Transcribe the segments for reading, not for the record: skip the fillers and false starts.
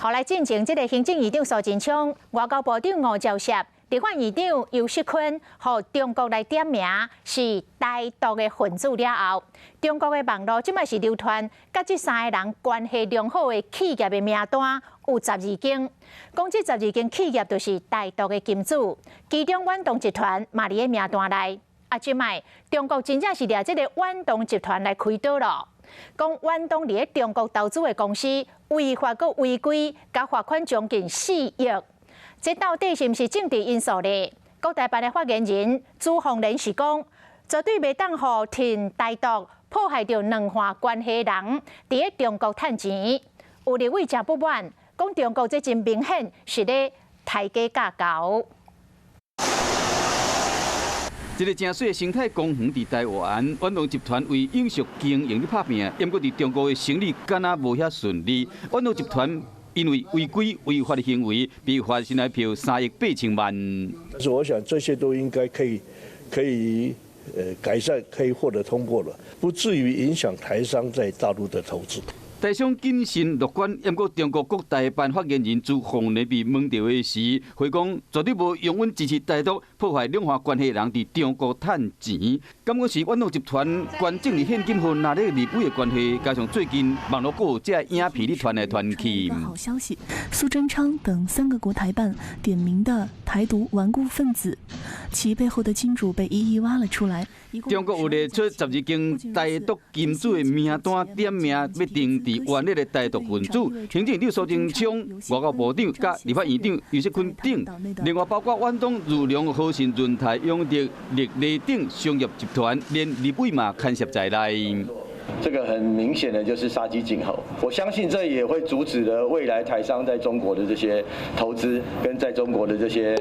后来进行这个行政院长苏贞昌、外交部长吴钊燮、立法院长游锡堃，和中国来点名是台独的分子了后，中国的网络即摆是流传甲这3个人关系良好的企业的名单有12间，讲这12间企业就是台独的金主，其中远东集团嘛伫个名单内。即摆中国真正是掠这个远东集团来开刀咯。讲远东伫个中国投资的公司违法佮违规，甲罚款将近4亿。这到底是毋是政治因素呢？国台办的发言人朱凤莲是讲，绝对袂当互挺台独破坏着两岸关系的人伫个中国趁钱。有立委真不满，讲中国这真明显是咧抬价架高。一个正水的生态公园伫台湾，远东集团为永续经营咧拍拼，不过伫中国的生意敢若无遐顺利。远东集团因为违规违法的行为，被罚新台币3亿8千万。是我想这些都应该可以改善，可以获得通过了，不至于影响台商在大陆的投资。台商谨慎乐观，不过中国国台办发言人朱凤莲被问到的时，回讲绝对无永远支持台独破坏两岸关系的人伫中国趁钱。感觉是远东集团关政治现金和哪里立委的关系，加上最近网络有这影片咧传来传去。好消息，苏贞昌等3个国台办点名的台独顽固分子，其背后的金主被一一挖了出来。中国有列出12间台独金主的名单，点名要定治原来的台独分子。行政院长苏贞昌、外交部长甲立法院长游锡堃等，另外包括远东如良、和信润泰、永德、力利等商业集团，连立委嘛牵涉在内。这个很明显的就是杀鸡儆猴，我相信这也会阻止了未来台商在中国的这些投资跟在中国的这些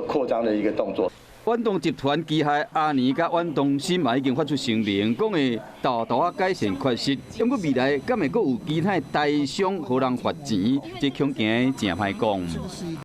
扩张的一个动作。远东集团旗下阿年甲远东新嘛已经发出声明，讲会大大改善缺失。不过未来敢会阁有其他台商互人发钱，这恐惊真歹讲。